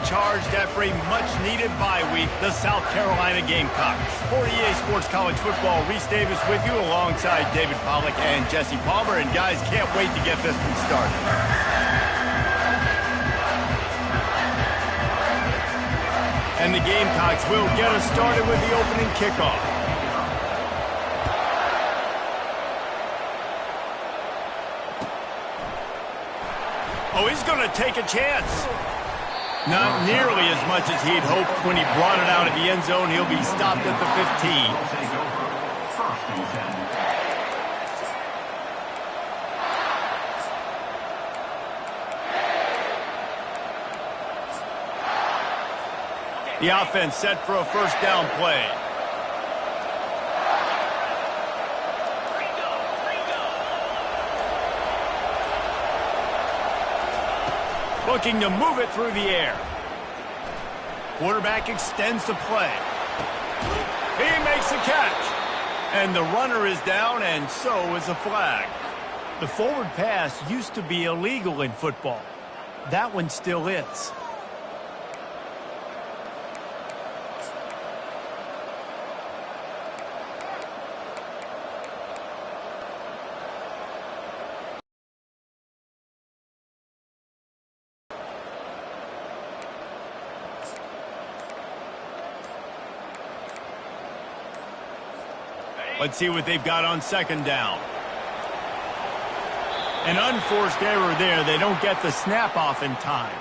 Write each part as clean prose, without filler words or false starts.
recharged after a much-needed bye week, the South Carolina Gamecocks. For EA Sports College Football, Reese Davis with you alongside David Pollack and Jesse Palmer. And guys, can't wait to get this one started. And the Gamecocks will get us started with the opening kickoff. Oh, he's going to take a chance. Not nearly as much as he'd hoped when he brought it out of the end zone. He'll be stopped at the 15. The offense set for a first down play. Looking to move it through the air. Quarterback extends the play. He makes the catch. And the runner is down, and so is a flag. The forward pass used to be illegal in football. That one still is. Let's see what they've got on second down. An unforced error there. They don't get the snap off in time.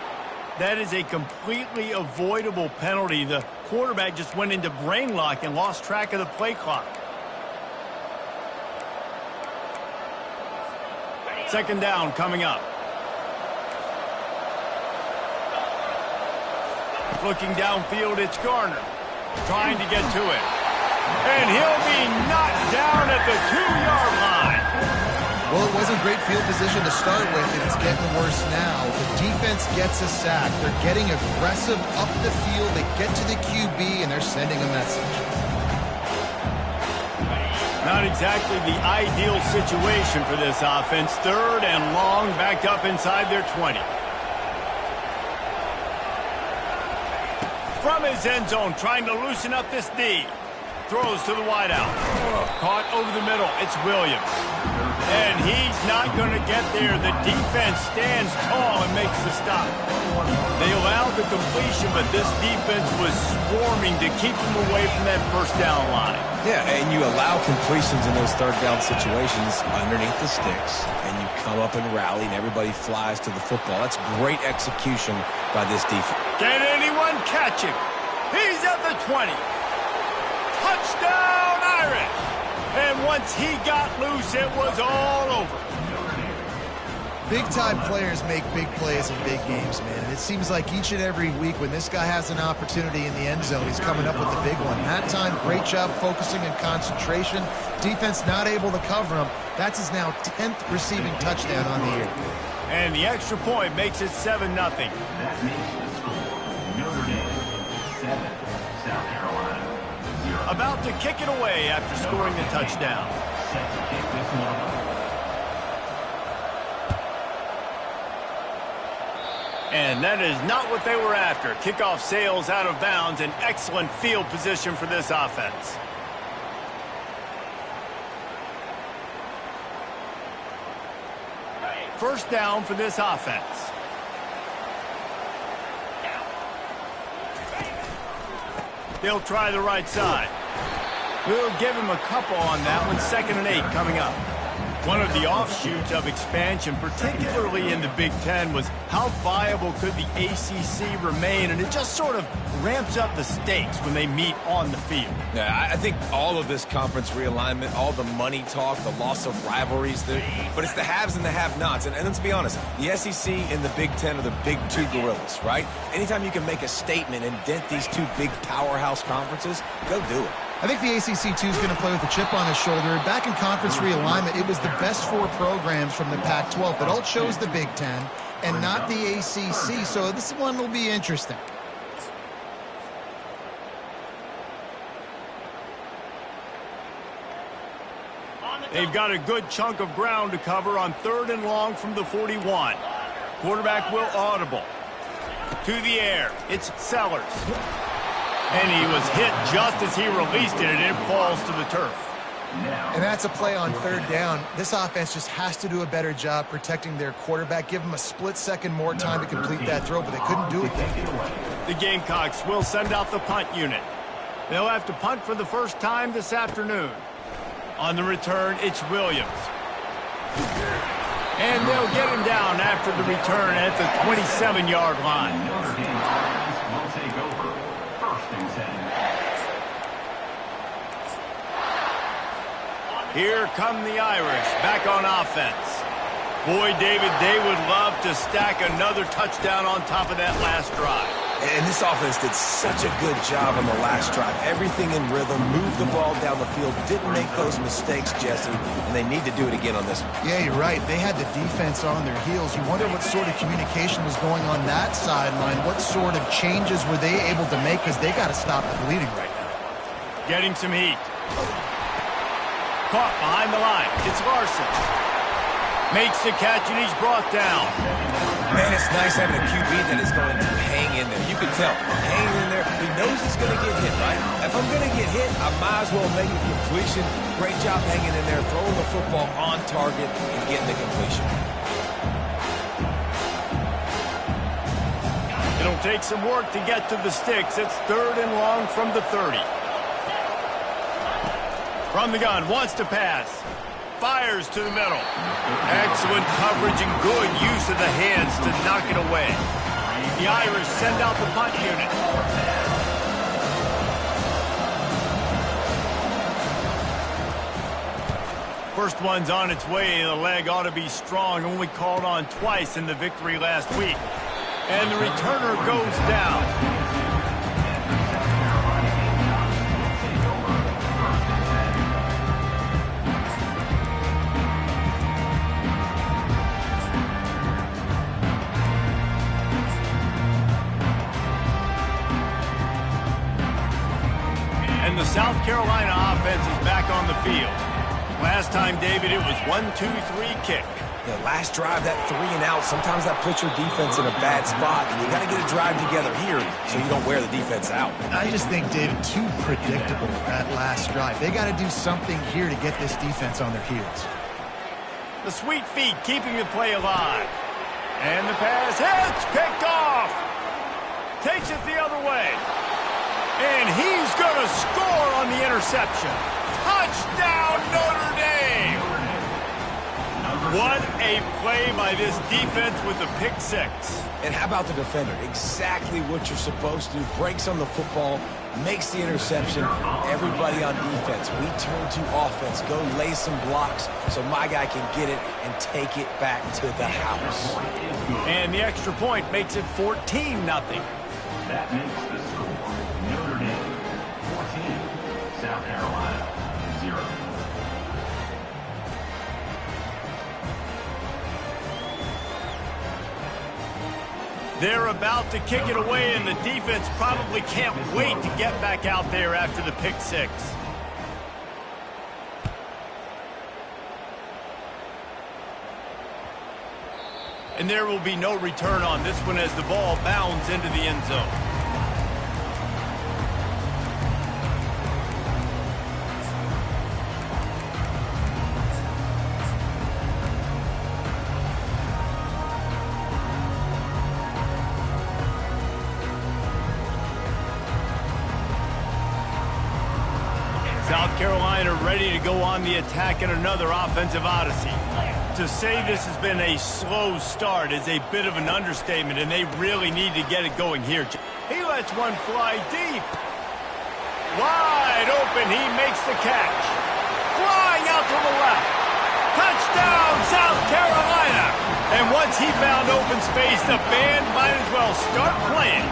That is a completely avoidable penalty. The quarterback just went into brain lock and lost track of the play clock. Second down coming up. Looking downfield, it's Garner. Trying to get to it. And he'll be knocked down at the 2-yard line. Well, it wasn't great field position to start with, and it's getting worse now. The defense gets a sack. They're getting aggressive up the field. They get to the QB, and they're sending a message. Not exactly the ideal situation for this offense. Third and long, backed up inside their 20. From his end zone, trying to loosen up this D. Throws to the wideout. Caught over the middle. It's Williams. And he's not going to get there. The defense stands tall and makes the stop. They allowed the completion, but this defense was swarming to keep them away from that first down line. Yeah, and you allow completions in those third down situations underneath the sticks, and you come up and rally, and everybody flies to the football. That's great execution by this defense. Can anyone catch him? He's at the 20. Touchdown, Irish! And once he got loose, it was all over. Big-time players make big plays in big games, man. And it seems like each and every week when this guy has an opportunity in the end zone, he's coming up with the big one. That time, great job focusing and concentration. Defense not able to cover him. That's his now 10th receiving touchdown on the year. And the extra point makes it 7-0. That makes the score Notre Dame 7, South Carolina 0. About to kick it away after scoring the touchdown. Set to kick this one off. And that is not what they were after. Kickoff sails out of bounds. An excellent field position for this offense. First down for this offense. They'll try the right side. We'll give him a couple on that one. 2nd and 8 coming up. One of the offshoots of expansion, particularly in the Big Ten, was how viable could the ACC remain, and it just sort of ramps up the stakes when they meet on the field. Yeah, I think all of this conference realignment, all the money talk, the loss of rivalries, but it's the haves and the have-nots. And let's be honest, the SEC and the Big Ten are the big two gorillas, right? Anytime you can make a statement and dent these two big powerhouse conferences, go do it. I think the ACC, too, is going to play with a chip on his shoulder. Back in conference realignment, it was the best 4 programs from the Pac-12, but all chose the Big Ten and not the ACC, so this one will be interesting. They've got a good chunk of ground to cover on 3rd and long from the 41. Quarterback will audible. To the air. It's Sellers. And he was hit just as he released it, and it falls to the turf. And that's a play on third down. This offense just has to do a better job protecting their quarterback. Give him a split second more time to complete that throw, but they couldn't do it then. The Gamecocks will send out the punt unit. They'll have to punt for the first time this afternoon. On the return, it's Williams. And they'll get him down after the return at the 27-yard line. Notre Dame offense will take over. 1st and 10. Here come the Irish back on offense. Boy, David, they would love to stack another touchdown on top of that last drive. And this offense did such a good job on the last drive. Everything in rhythm, moved the ball down the field, didn't make those mistakes, Jesse, and they need to do it again on this one. Yeah, you're right. They had the defense on their heels. You wonder what sort of communication was going on that sideline. What sort of changes were they able to make, because they got to stop the bleeding right now. Getting some heat. Caught behind the line. It's Larson. Makes the catch, and he's brought down. Man, it's nice having a QB that is going to hang in there. You can tell, hanging in there. He knows he's going to get hit, right? If I'm going to get hit, I might as well make a completion. Great job hanging in there, throwing the football on target and getting the completion. It'll take some work to get to the sticks. It's 3rd and long from the 30. From the gun, wants to pass. Fires to the middle. Excellent coverage and good use of the hands to knock it away. The Irish send out the punt unit. First one's on its way. The leg ought to be strong. Only called on twice in the victory last week. And the returner goes down. And the South Carolina offense is back on the field. Last time, David, it was 1-2-3 kick. Yeah, last drive, that 3 and out, sometimes that puts your defense in a bad spot, and you got to get a drive together here so you don't wear the defense out. I just think, David, too predictable that last drive. They got to do something here to get this defense on their heels. The sweet feet keeping the play alive. And the pass hits, picked off. Takes it the other way. And he's going to score on the interception. Touchdown, Notre Dame! What a play by this defense with the pick six. And how about the defender? Exactly what you're supposed to do. Breaks on the football, makes the interception. Everybody on defense, we turn to offense. Go lay some blocks so my guy can get it and take it back to the house. And the extra point makes it 14-0. That makes the score Notre Dame 14, South Carolina 0. They're about to kick it away, and the defense probably can't wait to get back out there after the pick six. And there will be no return on this one as the ball bounds into the end zone. South Carolina ready to go on the attack in another offensive odyssey. To say this has been a slow start is a bit of an understatement, and they really need to get it going here. He lets one fly deep. Wide open, he makes the catch. Flying out to the left. Touchdown, South Carolina! And once he found open space, the band might as well start playing.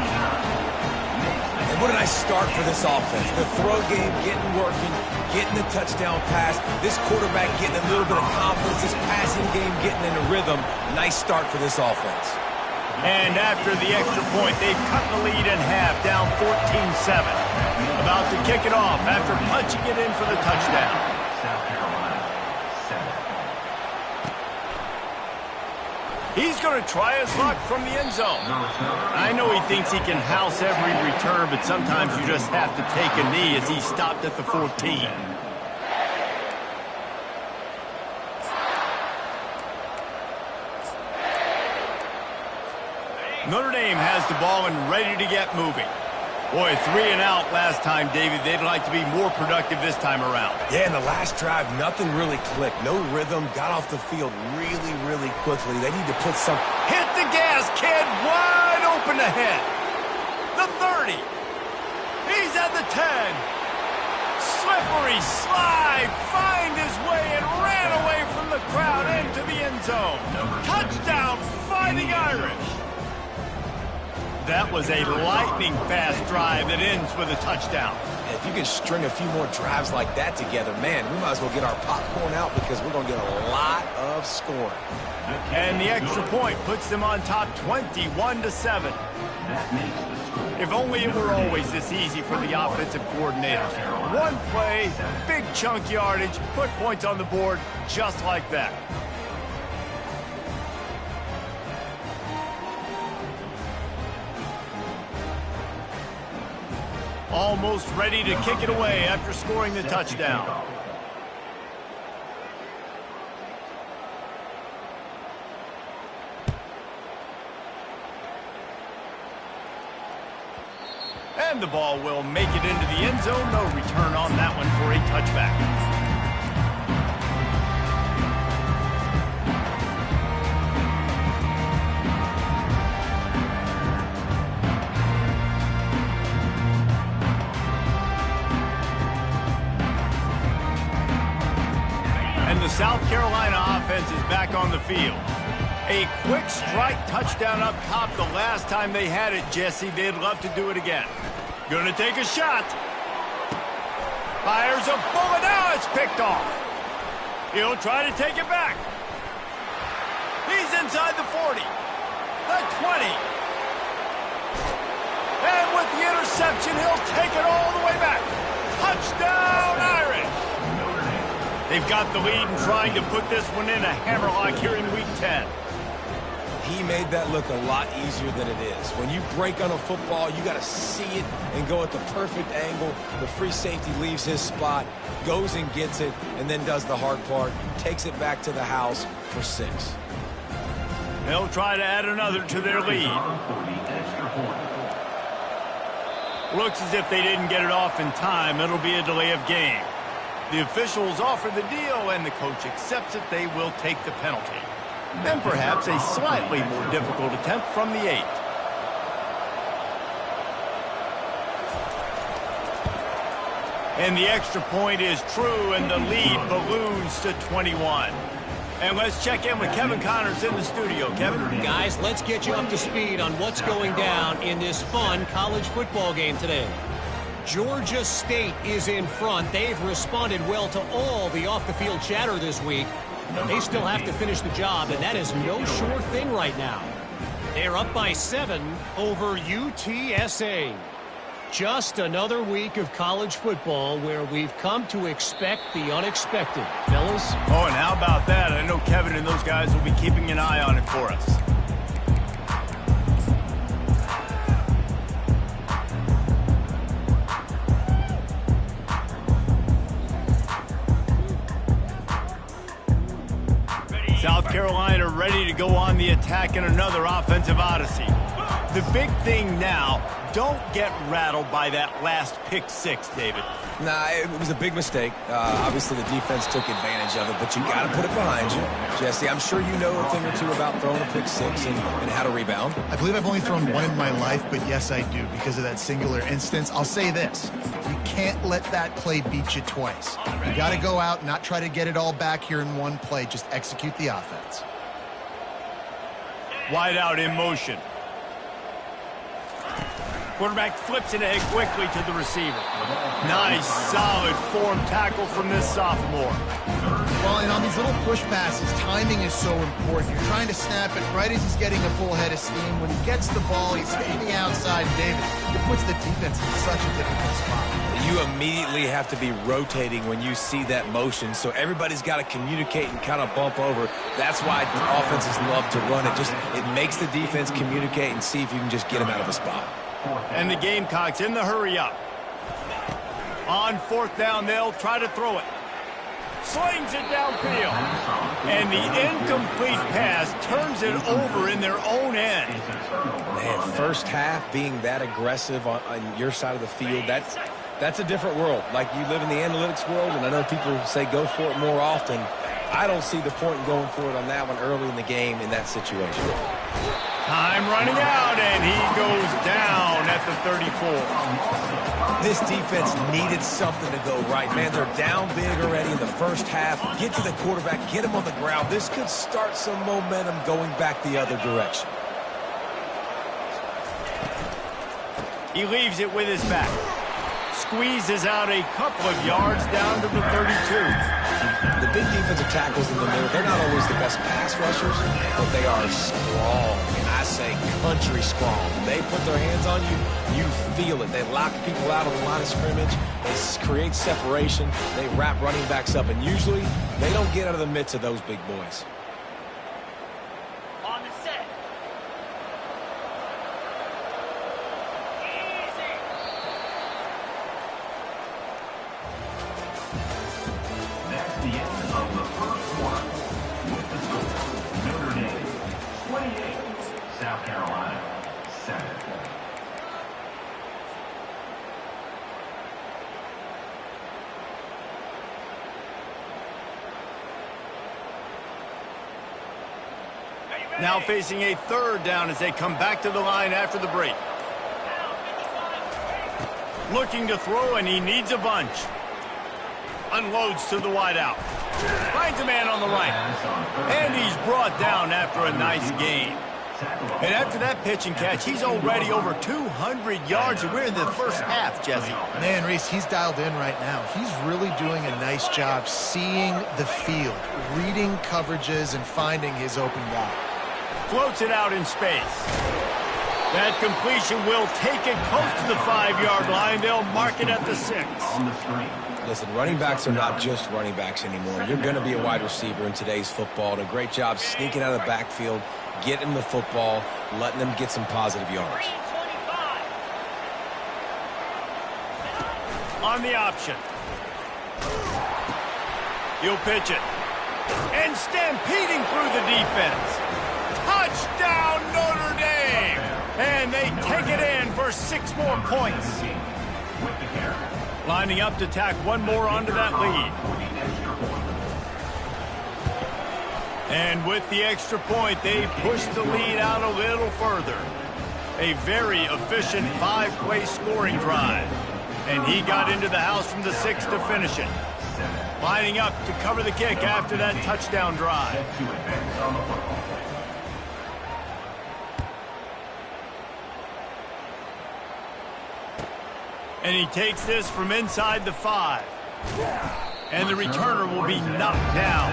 And what a nice start for this offense. The throw game getting working, getting the touchdown pass. This quarterback getting a little bit of confidence. This passing game getting in a rhythm. Nice start for this offense. And after the extra point, they've cut the lead in half, down 14-7. About to kick it off after punching it in for the touchdown. South Carolina 7. He's going to try his luck from the end zone. I know he thinks he can house every return, but sometimes you just have to take a knee as he stopped at the 14. Notre Dame has the ball and ready to get moving. Boy, 3 and out last time, David. They'd like to be more productive this time around. Yeah, in the last drive, nothing really clicked. No rhythm. Got off the field really, really quickly. They need to put some... Hit the gas, kid. Wide open ahead. The 30. He's at the 10. Slippery slide. Find his way and ran away from the crowd into the end zone. Touchdown, Fighting Irish. That was a lightning-fast drive that ends with a touchdown. And if you can string a few more drives like that together, man, we might as well get our popcorn out because we're going to get a lot of scoring. And the extra point puts them on top 21-7. If only it were always this easy for the offensive coordinators. One play, big chunk yardage, put points on the board just like that. Almost ready to kick it away after scoring the touchdown. And the ball will make it into the end zone. No return on that one for a touchback. The South Carolina offense is back on the field. A quick strike touchdown up top the last time they had it, Jesse. They'd love to do it again. Gonna take a shot. Fires a bullet. Now it's picked off. He'll try to take it back. He's inside the 40. The 20. And with the interception, he'll take it all the way back. Touchdown, Irish. They've got the lead and trying to put this one in a hammerlock here in Week 10. He made that look a lot easier than it is. When you break on a football, you got to see it and go at the perfect angle. The free safety leaves his spot, goes and gets it, and then does the hard part, takes it back to the house for 6. They'll try to add another to their lead. Looks as if they didn't get it off in time. It'll be a delay of game. The officials offer the deal, and the coach accepts it. They will take the penalty. And perhaps a slightly more difficult attempt from the 8. And the extra point is true, and the lead balloons to 21. And let's check in with Kevin Connors in the studio. Kevin? Guys, let's get you up to speed on what's going down in this fun college football game today. Georgia State is in front. They've responded well to all the off-the-field chatter this week. They still have to finish the job, and that is no sure thing right now. They're up by 7 over UTSA. Just another week of college football where we've come to expect the unexpected. Fellas? Oh, and how about that? I know Kevin and those guys will be keeping an eye on it for us. South Carolina ready to go on the attack in another offensive odyssey. The big thing now, don't get rattled by that last pick 6, David. Nah, it was a big mistake. Obviously, the defense took advantage of it, but you got to put it behind you. Jesse, I'm sure you know a thing or two about throwing a pick 6 and how to rebound. I believe I've only thrown one in my life, but yes, I do because of that singular instance. I'll say this. You can't let that play beat you twice. You got to go out and not try to get it all back here in one play. Just execute the offense. Wide out in motion. Quarterback flips it ahead quickly to the receiver. Nice, solid form tackle from this sophomore. Well, and on these little push passes, timing is so important. You're trying to snap it right as he's getting a full head of steam. When he gets the ball, he's hitting the outside. David, it puts the defense in such a difficult spot. You immediately have to be rotating when you see that motion, so everybody's got to communicate and kind of bump over. That's why offenses love to run it. It makes the defense communicate and see if you can just get him out of a spot. And the Gamecocks in the hurry up. On fourth down, they'll try to throw it. Slings it downfield. And the incomplete pass turns it over in their own end. Man, first half being that aggressive on your side of the field, that's a different world. Like, you live in the analytics world, and I know people say go for it more often. I don't see the point in going for it on that one early in the game in that situation. Time running out, and he goes down at the 34. This defense needed something to go right. Man, they're down big already in the first half. Get to the quarterback, get him on the ground. This could start some momentum going back the other direction. He leaves it with his back. Squeezes out a couple of yards down to the 32. The big defensive tackles in the middle, they're not always the best pass rushers, but they are strong, and I say country strong. They put their hands on you, you feel it. They lock people out on the line of scrimmage. They create separation. They wrap running backs up, and usually they don't get out of the midst of those big boys. On the set. That's the end of the first quarter. With the score, Notre Dame 28, South Carolina 7. Now facing a third down as they come back to the line after the break. Looking to throw, and he needs a bunch. Unloads to the wideout. Finds a man on the right. And he's brought down after a nice gain. And after that pitch and catch, he's already over 200 yards, and we're in the first half, Jesse. Man, Reese, he's dialed in right now. He's really doing a nice job seeing the field, reading coverages, and finding his open guy. Floats it out in space. That completion will take it close to the 5-yard line. They'll mark it at the 6. On the screen. Listen, running backs are not just running backs anymore. You're going to be a wide receiver in today's football. And a great job sneaking out of the backfield, getting the football, letting them get some positive yards. On the option. He'll pitch it. And stampeding through the defense. Touchdown, Notre Dame! And they take it in for 6 more points. With the carry. Lining up to tack one more onto that lead. And with the extra point, they push the lead out a little further. A very efficient 5-play scoring drive. And he got into the house from the 6 to finish it. Lining up to cover the kick after that touchdown drive. To advance on the football. And he takes this from inside the 5. And the returner will be knocked down.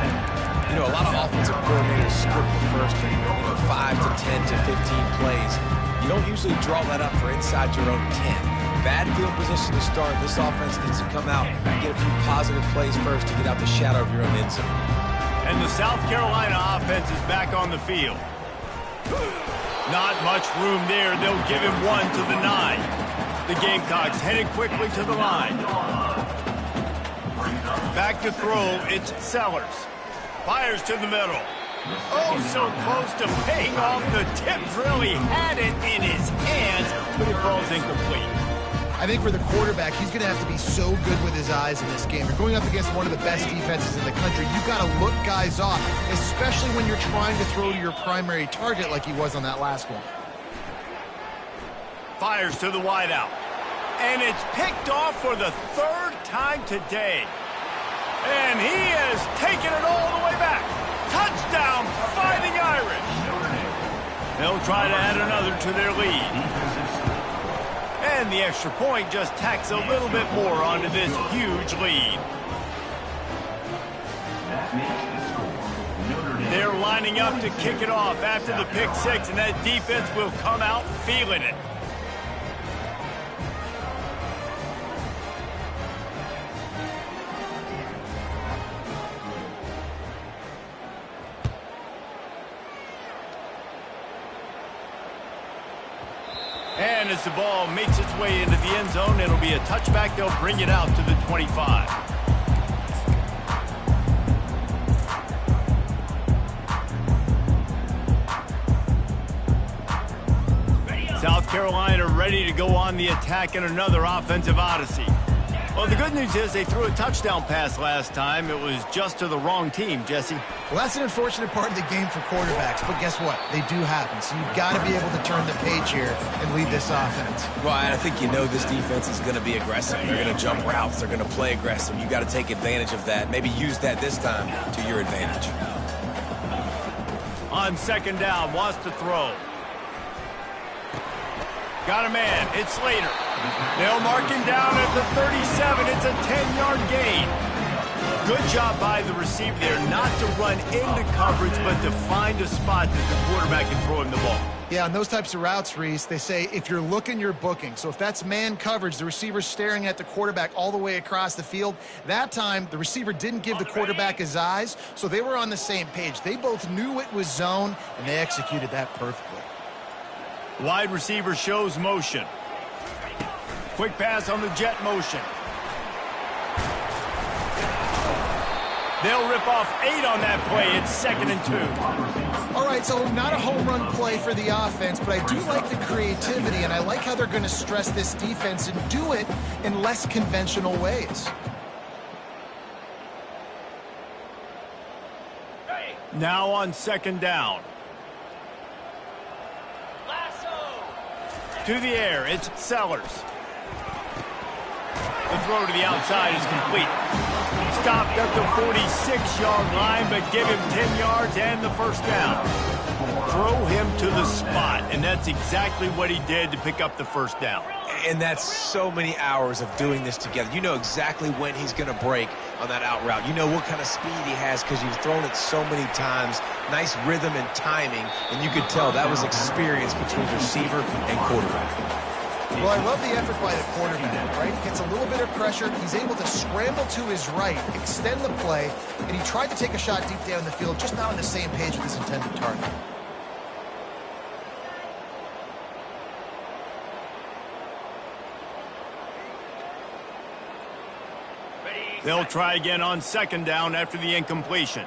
You know, a lot of offensive coordinators script the first 5 to 10 to 15 plays. You don't usually draw that up for inside your own 10. Bad field position to start. This offense needs to come out and get a few positive plays first to get out the shadow of your own end zone. And the South Carolina offense is back on the field. Not much room there. They'll give him one to the 9. The Gamecocks headed quickly to the line. Back to throw, it's Sellers. Fires to the middle. Oh, so close to paying off the tip drill. He had it in his hands, but it falls incomplete. I think for the quarterback, he's going to have to be so good with his eyes in this game. You're going up against one of the best defenses in the country. You've got to look guys off, especially when you're trying to throw to your primary target like he was on that last one. Fires to the wideout. And it's picked off for the 3rd time today. And he has taken it all the way back. Touchdown, Fighting Irish. They'll try to add another to their lead. And the extra point just tacks a little bit more onto this huge lead. The score, Notre Dame. They're lining up to kick it off after the pick six, and that defense will come out feeling it. And as the ball makes its way into the end zone, it'll be a touchback. They'll bring it out to the 25. South Carolina ready to go on the attack in another offensive odyssey. Well, the good news is they threw a touchdown pass last time. It was just to the wrong team, Jesse. Well, that's an unfortunate part of the game for quarterbacks, but guess what? They do happen, so you've got to be able to turn the page here and lead this offense. Well, I think you know this defense is going to be aggressive. They're going to jump routes. They're going to play aggressive. You got to take advantage of that. Maybe use that this time to your advantage. On second down, wants to throw. Got a man. It's Slater. They'll mark him down at the 37. It's a 10-yard gain. Good job by the receiver there not to run into coverage, but to find a spot that the quarterback can throw him the ball. Yeah, on those types of routes, Reese, they say if you're looking, you're booking. So if that's man coverage, the receiver's staring at the quarterback all the way across the field. That time, the receiver didn't give the quarterback his eyes, so they were on the same page. They both knew it was zone, and they executed that perfectly. Wide receiver shows motion. Quick pass on the jet motion. They'll rip off 8 on that play. It's 2nd and 2. All right, so not a home run play for the offense, but I do like the creativity, and I like how they're going to stress this defense and do it in less conventional ways. Now on second down. To the air, it's Sellers. The throw to the outside is complete. Stopped at the 46-yard line, but give him 10 yards and the first down. Throw him to the spot, and that's exactly what he did to pick up the first down. And that's so many hours of doing this together. You know exactly when he's going to break on that out route. You know what kind of speed he has because you've thrown it so many times. Nice rhythm and timing, and you could tell that was experience between receiver and quarterback. Well, I love the effort by the quarterback, right? He gets a little bit of pressure. He's able to scramble to his right, extend the play, and he tried to take a shot deep down the field, just not on the same page with his intended target. They'll try again on second down after the incompletion.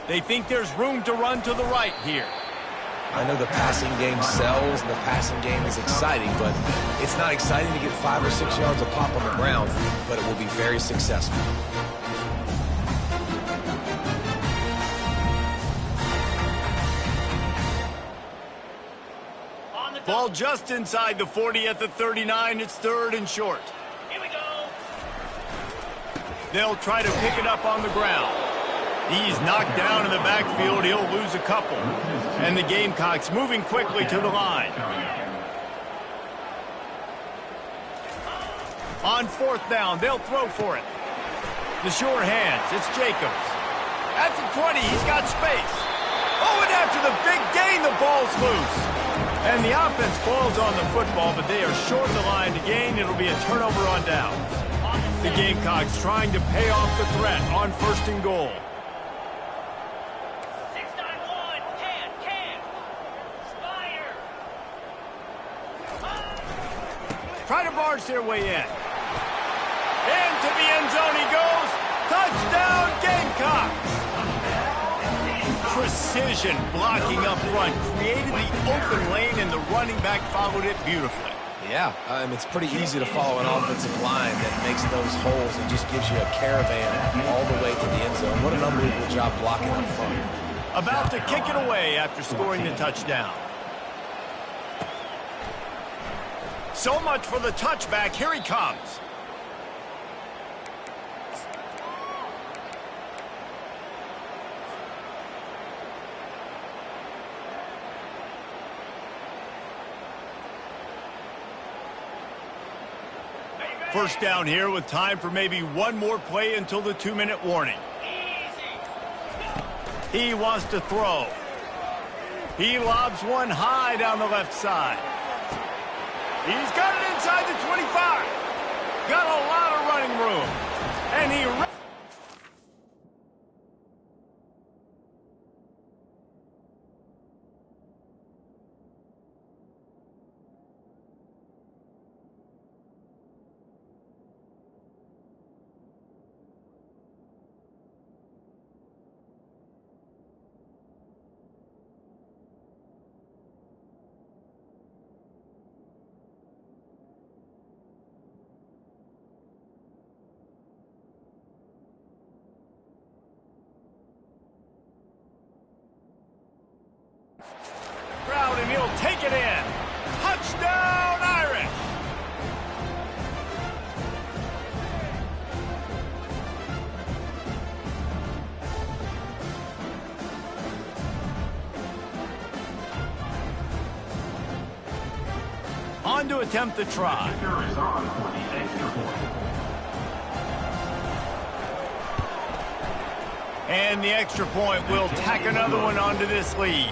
They think there's room to run to the right here. I know the passing game sells and the passing game is exciting, but it's not exciting to get 5 or 6 yards of pop on the ground, but it will be very successful. Ball just inside the 40 at the 39. It's 3rd and short. Here we go. They'll try to pick it up on the ground. He's knocked down in the backfield. He'll lose a couple. And the Gamecocks moving quickly to the line. On 4th down, they'll throw for it. The sure hands, it's Jacobs. At the 20, he's got space. Oh, and after the big gain, the ball's loose. And the offense falls on the football, but they are short of the line to gain. It'll be a turnover on downs. The Gamecocks trying to pay off the threat on 1st and goal. Try to barge their way in. Into the end zone he goes. Touchdown, Gamecocks! Precision blocking up front. Created the open lane, and the running back followed it beautifully. Yeah, it's pretty easy to follow an offensive line that makes those holes and just gives you a caravan all the way to the end zone. What an unbelievable job blocking up front. About to kick it away after scoring the touchdown. So much for the touchback. Here he comes. First down here with time for maybe one more play until the 2-minute warning. He wants to throw. He lobs one high down the left side. He's got it inside the 25. Got a lot of running room. And he... and he'll take it in. Touchdown, Irish! On to attempt the try. Is on for the extra point. And the extra point will tack another one onto this lead.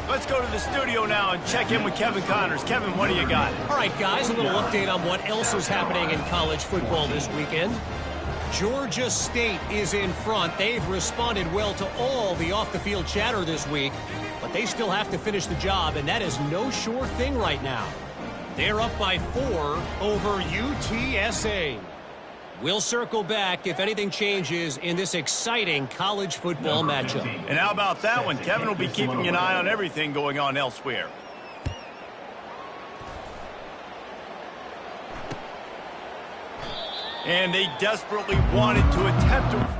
Let's go to the studio now and check in with Kevin Connors. Kevin, what do you got? All right, guys, a little update on what else is happening in college football this weekend. Georgia State is in front. They've responded well to all the off-the-field chatter this week, but they still have to finish the job, and that is no sure thing right now. They're up by 4 over UTSA. We'll circle back if anything changes in this exciting college football matchup. And how about that one? Kevin will be keeping an eye on everything going on elsewhere. And they desperately wanted to attempt to...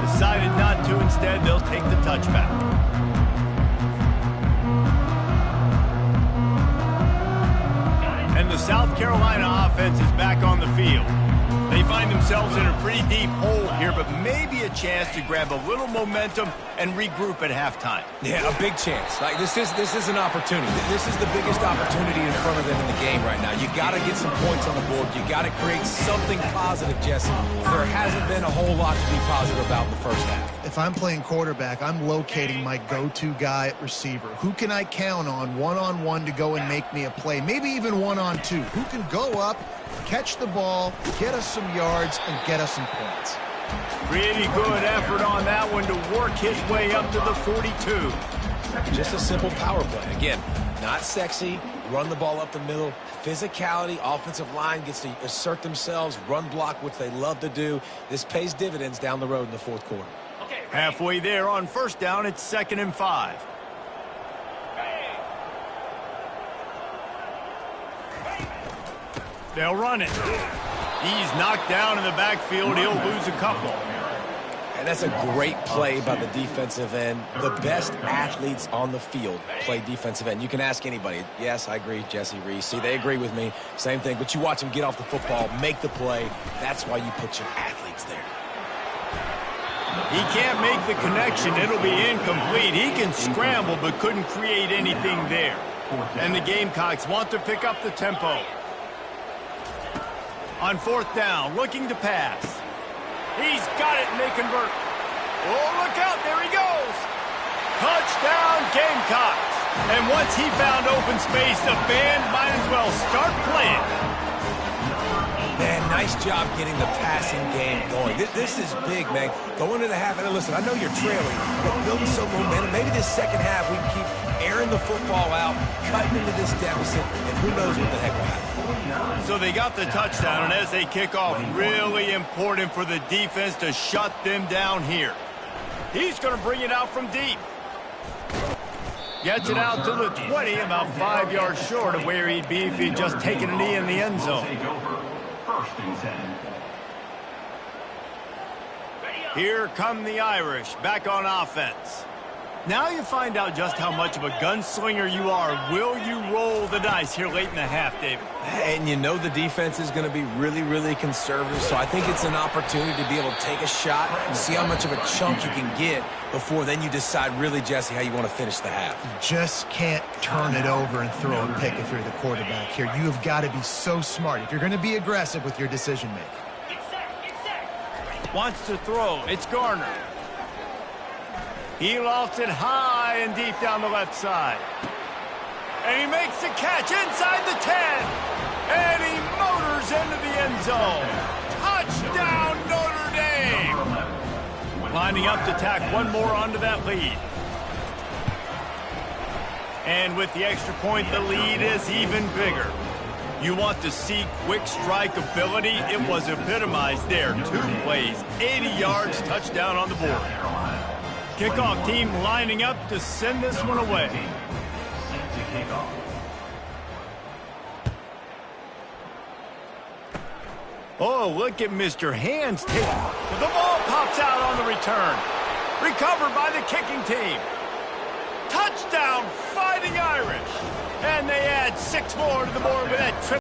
Decided not to. Instead, they'll take the touchback. And the South Carolina offense is back on the field. They find themselves in a pretty deep hole here, but maybe a chance to grab a little momentum and regroup at halftime. Yeah, a big chance. Like this is an opportunity. This is the biggest opportunity in front of them in the game right now. You got to get some points on the board. You got to create something positive, Jesse. There hasn't been a whole lot to be positive about in the first half. If I'm playing quarterback, I'm locating my go-to guy at receiver. Who can I count on one-on-one to go and make me a play? Maybe even one-on-two. Who can go up, catch the ball, get us some yards, and get us some points? Pretty good effort on that one to work his way up to the 42. Just a simple power play. Again, not sexy, run the ball up the middle. Physicality, offensive line gets to assert themselves, run block, which they love to do. This pays dividends down the road in the fourth quarter. Halfway there on first down, it's 2nd and 5. They'll run it. He's knocked down in the backfield. He'll lose a couple. And that's a great play by the defensive end. The best athletes on the field play defensive end. You can ask anybody. Yes, I agree, Jesse Reese. See, they agree with me. Same thing. But you watch them get off the football, make the play. That's why you put your athletes there. He can't make the connection. It'll be incomplete. He can scramble but couldn't create anything there. And the Gamecocks want to pick up the tempo. On 4th down, looking to pass. He's got it, and they convert. Oh, look out, there he goes. Touchdown, Gamecocks. And once he found open space, the band might as well start playing. Man, nice job getting the passing game going. This is big, man. Go into the half, and listen, I know you're trailing, but building some momentum. Maybe this second half we can keep airing the football out, cutting into this deficit, and who knows what the heck will happen. So they got the touchdown, and as they kick off, really important for the defense to shut them down here. He's going to bring it out from deep. Gets it out to the 20, about 5 yards short of where he'd be if he'd just taken a knee in the end zone. First and 10. Here come the Irish, back on offense. Now you find out just how much of a gunslinger you are. Will you roll the dice here late in the half, David? And you know the defense is going to be really, really conservative, so I think it's an opportunity to be able to take a shot and see how much of a chunk you can get before then you decide really, Jesse, how you want to finish the half. You just can't turn it over and throw a pick if you're the quarterback here. You have got to be so smart if you're going to be aggressive with your decision-making. Wants to throw. It's Garner. He lofts it high and deep down the left side. And he makes the catch inside the 10. And he motors into the end zone. Touchdown, Notre Dame. Lining up to tack one more onto that lead. And with the extra point, the lead is even bigger. You want to see quick strike ability? It was epitomized there. 2 plays, 80 yards, touchdown on the board. Kickoff team lining up to send this one away. Set to kick off. Oh, look at Mr. Hands take. The ball pops out on the return. Recovered by the kicking team. Touchdown, Fighting Irish. And they add 6 more to the board with that trip.